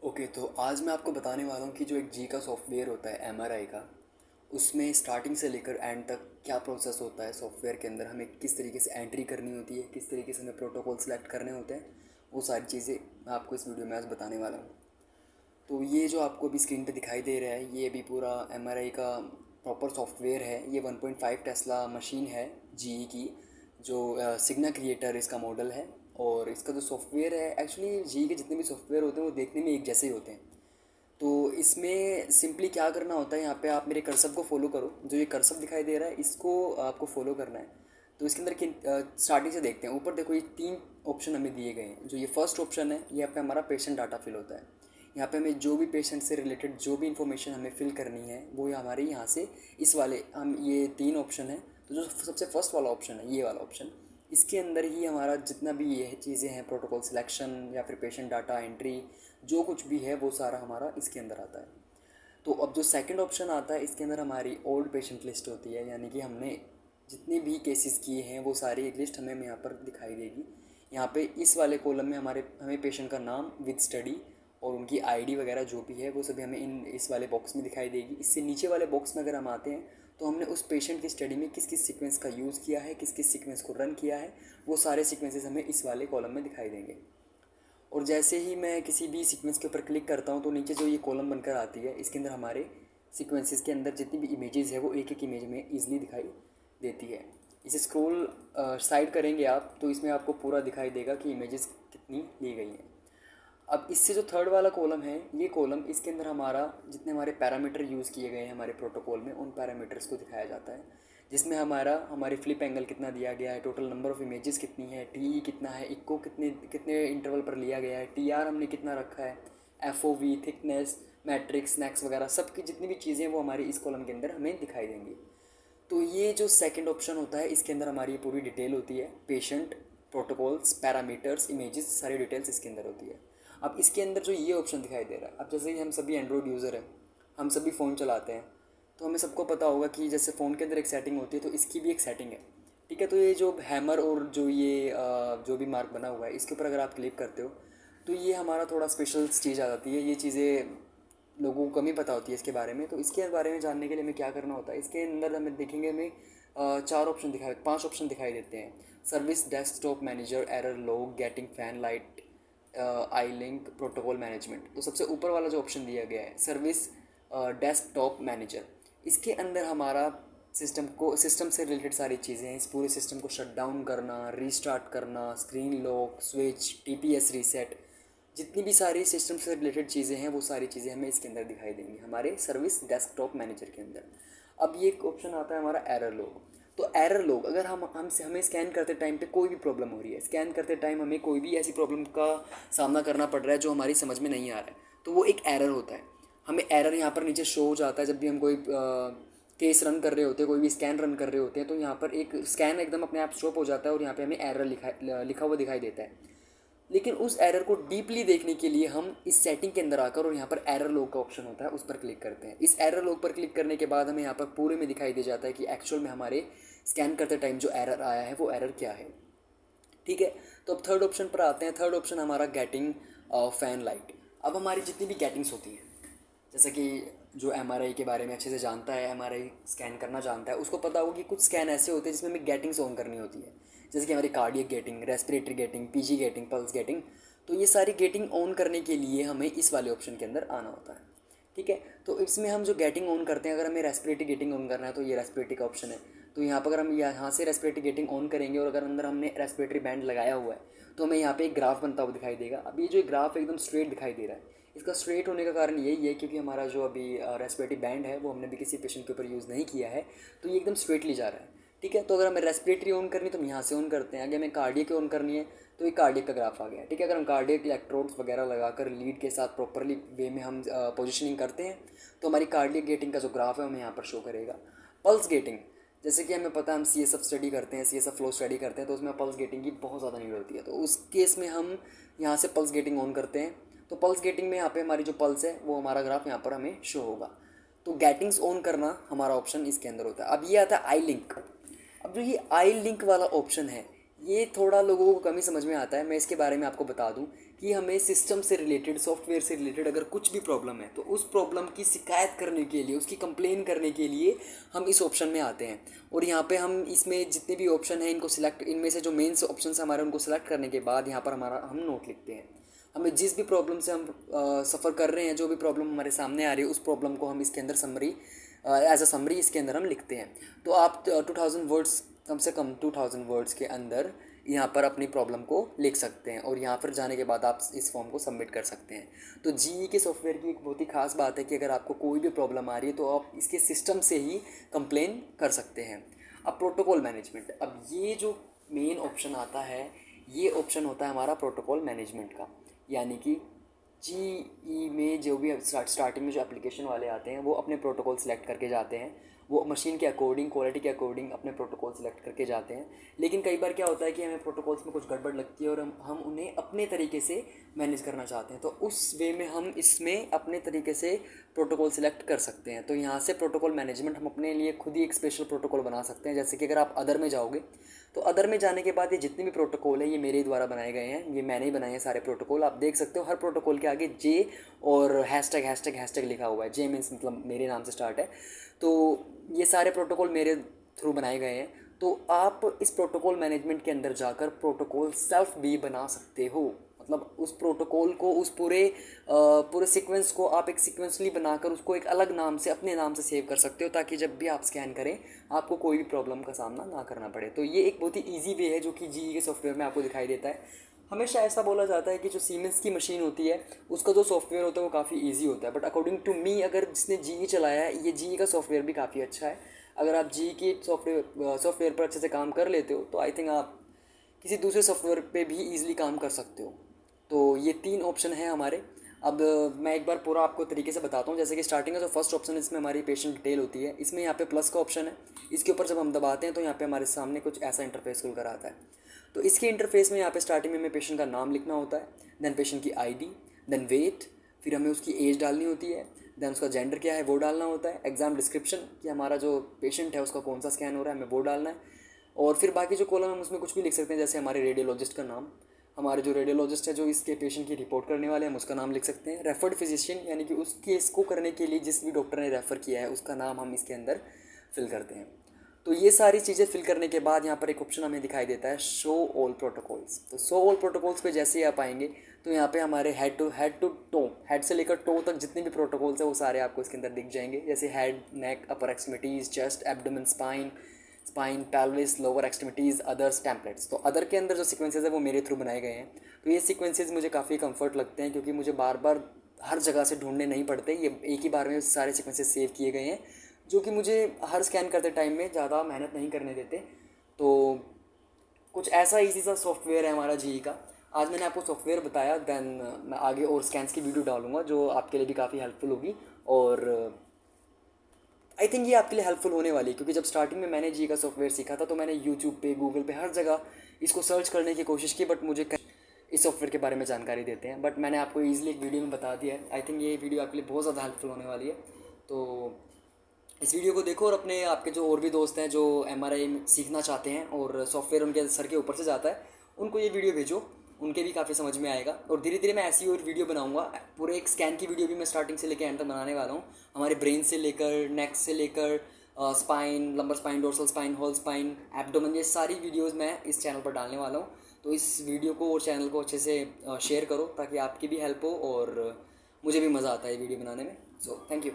Okay, तो आज मैं आपको बताने वाला हूँ कि जो एक जी का सॉफ्टवेयर होता है एमआरआई का, उसमें स्टार्टिंग से लेकर एंड तक क्या प्रोसेस होता है सॉफ्टवेयर के अंदर, हमें किस तरीके से एंट्री करनी होती है, किस तरीके से हमें प्रोटोकॉल सेलेक्ट करने होते हैं। वो सारी चीज़ें मैं आपको इस वीडियो में आज बताने वाला हूँ। तो ये जो आपको अभी स्क्रीन पे दिखाई दे रहा है, ये अभी पूरा एमआरआई का प्रॉपर सॉफ्टवेयर है। ये 1.5 टेस्ला मशीन है जीई की, जो सिग्ना क्रिएटर इसका मॉडल है। और इसका जो सॉफ्टवेयर है, एक्चुअली जीई के जितने भी सॉफ्टवेयर होते हैं वो देखने में एक जैसे ही होते हैं। तो इसमें सिंपली क्या करना होता है, यहाँ पे आप मेरे कर्सर को फॉलो करो। जो ये कर्सर दिखाई दे रहा है इसको आपको फॉलो करना है। तो इसके अंदर किन स्टार्टिंग से देखते हैं। ऊपर देखो, ये 3 ऑप्शन हमें दिए गए हैं। जो ये फर्स्ट ऑप्शन है, यहाँ पे हमारा पेशेंट डाटा फिल होता है। यहाँ पे हमें जो भी पेशेंट से रिलेटेड जो भी इंफॉर्मेशन हमें फिल करनी है वो हमारे यहाँ से इस वाले हम ये 3 ऑप्शन है। तो जो सबसे फर्स्ट वाला ऑप्शन है, ये वाला ऑप्शन, इसके अंदर ही हमारा जितना भी ये चीज़ें हैं, प्रोटोकॉल सिलेक्शन या फिर पेशेंट डाटा एंट्री, जो कुछ भी है वो सारा हमारा इसके अंदर आता है। तो अब जो सेकंड ऑप्शन आता है, इसके अंदर हमारी ओल्ड पेशेंट लिस्ट होती है, यानी कि हमने जितने भी केसेस किए हैं वो सारी एक लिस्ट हमें यहाँ पर दिखाई देगी। यहाँ पे इस वाले कॉलम में हमें पेशेंट का नाम विद स्टडी और उनकी आईडी वगैरह जो भी है वो सभी हमें इस वाले बॉक्स में दिखाई देगी। इससे नीचे वाले बॉक्स में अगर हम आते हैं तो हमने उस पेशेंट की स्टडी में किस किस सीक्वेंस का यूज़ किया है, किस किस सीक्वेंस को रन किया है, वो सारे सीक्वेंसेस हमें इस वाले कॉलम में दिखाई देंगे। और जैसे ही मैं किसी भी सीक्वेंस के ऊपर क्लिक करता हूँ तो नीचे जो ये कॉलम बनकर आती है, इसके अंदर हमारे सीक्वेंसेस के अंदर जितनी भी इमेजेस है वो एक एक इमेज में ईजिली दिखाई देती है। इसे स्क्रॉल साइड करेंगे आप तो इसमें आपको पूरा दिखाई देगा कि इमेजेस कितनी ली गई हैं। अब इससे जो थर्ड वाला कॉलम है, ये कॉलम, इसके अंदर हमारा जितने हमारे पैरामीटर यूज़ किए गए हैं हमारे प्रोटोकॉल में, उन पैरामीटर्स को दिखाया जाता है। जिसमें हमारी फ्लिप एंगल कितना दिया गया है, टोटल नंबर ऑफ़ इमेजेस कितनी है, टी कितना है, इको कितने कितने इंटरवल पर लिया गया है, टी आर हमने कितना रखा है, F O V, thickness, matrix, snacks वगैरह सबकी जितनी भी चीज़ें हैं वो हमारी इस कॉलम के अंदर हमें दिखाई देंगी। तो ये जो सेकंड ऑप्शन होता है, इसके अंदर हमारी पूरी डिटेल होती है, पेशेंट, प्रोटोकॉल्स, पैरामीटर्स, इमेजेस, सारी डिटेल्स इसके अंदर होती है। अब इसके अंदर जो ये ऑप्शन दिखाई दे रहा है, अब जैसे कि हम सभी एंड्रॉयड यूज़र हैं, हम सभी फ़ोन चलाते हैं, तो हमें सबको पता होगा कि जैसे फ़ोन के अंदर एक सेटिंग होती है तो इसकी भी एक सेटिंग है। ठीक है, तो ये जो हैमर और जो ये जो भी मार्क बना हुआ है, इसके ऊपर अगर आप क्लिक करते हो तो ये हमारा थोड़ा स्पेशल चीज़ आ जाती है। ये चीज़ें लोगों को कम ही पता होती है इसके बारे में। तो इसके बारे में जानने के लिए हमें क्या करना होता है, इसके अंदर हमें देखेंगे, हमें 4 ऑप्शन दिखाई, 5 ऑप्शन दिखाई देते हैं। Service desktop manager, error log, getting fan light, I link, protocol management. तो सबसे ऊपर वाला जो ऑप्शन दिया गया है, सर्विस डेस्कटॉप मैनेजर, इसके अंदर हमारा सिस्टम से रिलेटेड सारी चीज़ें हैं। इस पूरे सिस्टम को शट डाउन करना, रीस्टार्ट करना, screen lock, switch, TPS reset, जितनी भी सारी सिस्टम से रिलेटेड चीज़ें हैं वो सारी चीज़ें हमें इसके अंदर दिखाई देंगी हमारे सर्विस डेस्कटॉप मैनेजर के अंदर। अब ये एक ऑप्शन आता है हमारा एरर लॉग। तो एरर लॉग, अगर हमें स्कैन करते टाइम पे कोई भी प्रॉब्लम हो रही है, स्कैन करते टाइम हमें कोई भी ऐसी प्रॉब्लम का सामना करना पड़ रहा है जो हमारी समझ में नहीं आ रहा है, तो वो एक एरर होता है। हमें एरर यहाँ पर नीचे शो हो जाता है जब भी हम कोई केस रन कर रहे होते हैं, कोई भी स्कैन रन कर रहे होते हैं, तो यहाँ पर एक स्कैन एकदम अपने आप स्टॉप हो जाता है और यहाँ पे हमें एरर लिखा हुआ दिखाई देता है। लेकिन उस एरर को डीपली देखने के लिए हम इस सेटिंग के अंदर आकर और यहाँ पर एरर लॉग का ऑप्शन होता है, उस पर क्लिक करते हैं। इस एरर लॉग पर क्लिक करने के बाद हमें यहाँ पर पूरे में दिखाई दे जाता है कि एक्चुअल में हमारे स्कैन करते टाइम जो एरर आया है वो एरर क्या है। ठीक है, तो अब थर्ड ऑप्शन पर आते हैं। थर्ड ऑप्शन हमारा गेटिंग फैन लाइट। अब हमारी जितनी भी गेटिंग्स होती हैं, जैसे कि जो एमआरआई के बारे में अच्छे से जानता है, एमआरआई स्कैन करना जानता है, उसको पता होगा कि कुछ स्कैन ऐसे होते हैं जिसमें हमें गेटिंग्स ऑन करनी होती है। जैसे कि हमारी cardiac getting, respiratory getting, PG getting, pulse getting. तो ये सारी गेटिंग ऑन करने के लिए हमें इस वाले ऑप्शन के अंदर आना होता है। ठीक है, तो इसमें हम जो गेटिंग ऑन करते हैं, अगर हमें रेस्पिरेटरी गेटिंग ऑन करना है तो ये रेस्पिरेटरी का ऑप्शन है। तो यहाँ पर अगर हम यहाँ से रेस्पिरेटरी गेटिंग ऑन करेंगे और अगर अंदर हमने रेस्पिरेटरी बैंड लगाया हुआ है तो हमें यहाँ पे एक ग्राफ बनता हुआ दिखाई देगा। अब ये जो ग्राफ एकदम स्ट्रेट दिखाई दे रहा है, इसका स्ट्रेट होने का कारण यही है क्योंकि हमारा जो अभी रेस्पिरेटरी बैंड है वो हमने भी किसी पेशेंट के ऊपर यूज़ नहीं किया है, तो ये एकदम स्ट्रेटली जा रहा है। ठीक है, तो अगर हमें रेस्पिरेटरी ऑन करनी है तो हम यहाँ से ऑन करते हैं। अगर हमें कार्डियक ऑन करनी है तो ये कार्डियक का ग्राफ आ गया। ठीक है, अगर हम कार्डियक इलेक्ट्रोड्स वगैरह लगाकर लीड के साथ प्रॉपरली वे में हम पोजिशनिंग करते हैं तो हमारी कार्डियक गेटिंग का जो ग्राफ है हमें यहाँ पर शो करेगा। पल्स गेटिंग, जैसे कि हमें पता है हम CSF स्टडी करते हैं, CSF फ्लो स्टडी करते हैं, तो उसमें पल्स गेटिंग की बहुत ज़्यादा नीड होती है। तो उस केस में हम यहाँ से पल्स गेटिंग ऑन करते हैं। तो पल्स गेटिंग में यहाँ पे हमारी जो पल्स है वो हमारा ग्राफ यहाँ पर हमें शो होगा। तो गेटिंग्स ऑन करना हमारा ऑप्शन इसके अंदर होता है। अब ये आता है आई लिंक। अब जो ये आई लिंक वाला ऑप्शन है, ये थोड़ा लोगों को कम ही समझ में आता है। मैं इसके बारे में आपको बता दूं कि हमें सिस्टम से रिलेटेड, सॉफ्टवेयर से रिलेटेड अगर कुछ भी प्रॉब्लम है तो उस प्रॉब्लम की शिकायत करने के लिए, उसकी कंप्लेन करने के लिए हम इस ऑप्शन में आते हैं। और यहाँ पे हम इसमें जितने भी ऑप्शन हैं इनको सिलेक्ट, इनमें से जो मेन्स ऑप्शन है हमारे उनको सिलेक्ट करने के बाद यहाँ पर हम नोट लिखते हैं। हमें जिस भी प्रॉब्लम से हम सफ़र कर रहे हैं, जो भी प्रॉब्लम हमारे सामने आ रही है, उस प्रॉब्लम को हम इसके अंदर समरी, एज अ समरी इसके अंदर हम लिखते हैं। तो आप 2000 वर्ड्स, कम से कम 2000 वर्ड्स के अंदर यहाँ पर अपनी प्रॉब्लम को लिख सकते हैं और यहाँ पर जाने के बाद आप इस फॉर्म को सबमिट कर सकते हैं। तो जीई के सॉफ्टवेयर की एक बहुत ही खास बात है कि अगर आपको कोई भी प्रॉब्लम आ रही है तो आप इसके सिस्टम से ही कंप्लेन कर सकते हैं। अब प्रोटोकॉल मैनेजमेंट, अब ये जो मेन ऑप्शन आता है, ये ऑप्शन होता है हमारा प्रोटोकॉल मैनेजमेंट का। यानी कि जीई में जो भी स्टार्टिंग में जो एप्लीकेशन वाले आते हैं वो अपने प्रोटोकॉल सेलेक्ट करके जाते हैं, वो मशीन के अकॉर्डिंग, क्वालिटी के अकॉर्डिंग अपने प्रोटोकॉल सेलेक्ट करके जाते हैं। लेकिन कई बार क्या होता है कि हमें प्रोटोकॉल्स में कुछ गड़बड़ लगती है और हम उन्हें अपने तरीके से मैनेज करना चाहते हैं, तो उस वे में हम इसमें अपने तरीके से प्रोटोकॉल सेलेक्ट कर सकते हैं। तो यहाँ से प्रोटोकॉल मैनेजमेंट हम अपने लिए खुद ही एक स्पेशल प्रोटोकॉल बना सकते हैं। जैसे कि अगर आप अदर में जाओगे तो अदर में जाने के बाद ये जितने भी प्रोटोकॉल है ये मेरे द्वारा बनाए गए हैं, ये मैंने ही बनाए हैं सारे प्रोटोकॉल। आप देख सकते हो हर प्रोटोकॉल के आगे जे और हैशटैग लिखा हुआ है। जे मीन्स मतलब मेरे नाम से स्टार्ट है। तो ये सारे प्रोटोकॉल मेरे थ्रू बनाए गए हैं। तो आप इस प्रोटोकॉल मैनेजमेंट के अंदर जाकर प्रोटोकॉल सेल्फ भी बना सकते हो। मतलब उस प्रोटोकॉल को, उस पूरे सीक्वेंस को आप एक सीक्वेंसली बनाकर उसको एक अलग नाम से, अपने नाम से सेव कर सकते हो, ताकि जब भी आप स्कैन करें आपको कोई भी प्रॉब्लम का सामना ना करना पड़े। तो ये एक बहुत ही ईजी वे है जो कि जीई के सॉफ्टवेयर में आपको दिखाई देता है। हमेशा ऐसा बोला जाता है कि जो सीमेंस की मशीन होती है उसका जो सॉफ्टवेयर होता है वो काफ़ी ईजी होता है, बट अकॉर्डिंग टू मी अगर जिसने जीई चलाया है, ये जीई का सॉफ्टवेयर भी काफ़ी अच्छा है। अगर आप जीई के सॉफ्टवेयर पर अच्छे से काम कर लेते हो तो आई थिंक आप किसी दूसरे सॉफ्टवेयर पे भी ईजिली काम कर सकते हो। तो ये 3 ऑप्शन हैं हमारे। अब मैं एक बार पूरा आपको तरीके से बताता हूँ। जैसे कि स्टार्टिंग का जो फर्स्ट ऑप्शन है इसमें हमारी पेशेंट डिटेल होती है। इसमें यहाँ पे प्लस का ऑप्शन है, इसके ऊपर जब हम दबाते हैं तो यहाँ पे हमारे सामने कुछ ऐसा इंटरफेस खुल कर आता है। तो इसके इंटरफेस में यहाँ पे स्टार्टिंग में हमें पेशेंट का नाम लिखना होता है, देन पेशेंट की आईडी, देन वेट, फिर हमें उसकी एज डालनी होती है, देन उसका जेंडर क्या है वो डालना होता है, एग्जाम डिस्क्रिप्शन कि हमारा जो पेशेंट है उसका कौन सा स्कैन हो रहा है हमें वो डालना है, और फिर बाकी जो कॉलम हम उसमें कुछ भी लिख सकते हैं। जैसे हमारे रेडियोलॉजिस्ट का नाम, हमारे जो रेडियोलॉजिस्ट है जो इसके पेशेंट की रिपोर्ट करने वाले हैं हम उसका नाम लिख सकते हैं। रेफर्ड फिजिशियन यानी कि उस केस को करने के लिए जिस भी डॉक्टर ने रेफ़र किया है उसका नाम हम इसके अंदर फिल करते हैं। तो ये सारी चीज़ें फिल करने के बाद यहाँ पर एक ऑप्शन हमें दिखाई देता है शो ऑल प्रोटोकॉल्स। तो शो ऑल प्रोटोकॉल्स पे जैसे ही आप आएंगे तो यहाँ पे हमारे हेड टू टो, हेड से लेकर टो तक जितने भी प्रोटोकॉल्स हैं वो सारे आपको इसके अंदर दिख जाएंगे। जैसे head, neck, upper extremities, chest, abdomen, spine, pelvis, lower extremities, others, templates. तो अदर के अंदर जो सीक्वेंसेस है वो मेरे थ्रू बनाए गए हैं। तो ये सीक्वेंसेस मुझे काफ़ी कंफर्ट लगते हैं क्योंकि मुझे बार बार हर जगह से ढूंढने नहीं पड़ते, ये एक ही बार में सारे सीक्वेंसेस सेव किए गए हैं, जो कि मुझे हर स्कैन करते टाइम में ज़्यादा मेहनत नहीं करने देते। तो कुछ ऐसा इजी सा सॉफ्टवेयर है हमारा जीई का। आज मैंने आपको सॉफ्टवेयर बताया, देन मैं आगे और स्कैन्स की वीडियो डालूंगा जो आपके लिए भी काफ़ी हेल्पफुल होगी। और आई थिंक ये आपके लिए हेल्पफुल होने वाली है क्योंकि जब स्टार्टिंग में मैंने जीई का सॉफ्टवेयर सीखा था तो मैंने यूट्यूब पे, गूगल पे, हर जगह इसको सर्च करने की कोशिश की, बट मुझे इस सॉफ्टवेयर के बारे में जानकारी देते हैं। बट मैंने आपको ईजिली एक वीडियो में बता दिया है। आई थिंक ये वीडियो आपके लिए बहुत ज़्यादा हेल्पफुल होने वाली है। तो इस वीडियो को देखो और अपने, आपके जो और भी दोस्त हैं जो एमआरआई सीखना चाहते हैं और सॉफ्टवेयर उनके सर के ऊपर से जाता है, उनको ये वीडियो भेजो, उनके भी काफ़ी समझ में आएगा। और धीरे धीरे मैं ऐसी और वीडियो बनाऊंगा। पूरे एक स्कैन की वीडियो भी मैं स्टार्टिंग से लेकर एंड तक बनाने वाला हूँ। हमारे ब्रेन से लेकर, नेक से लेकर, spine, lumbar spine, dorsal spine, whole spine, abdomen, ये सारी वीडियोज़ मैं इस चैनल पर डालने वाला हूँ। तो इस वीडियो को और चैनल को अच्छे से शेयर करो ताकि आपकी भी हेल्प हो और मुझे भी मज़ा आता है वीडियो बनाने में। So thank you.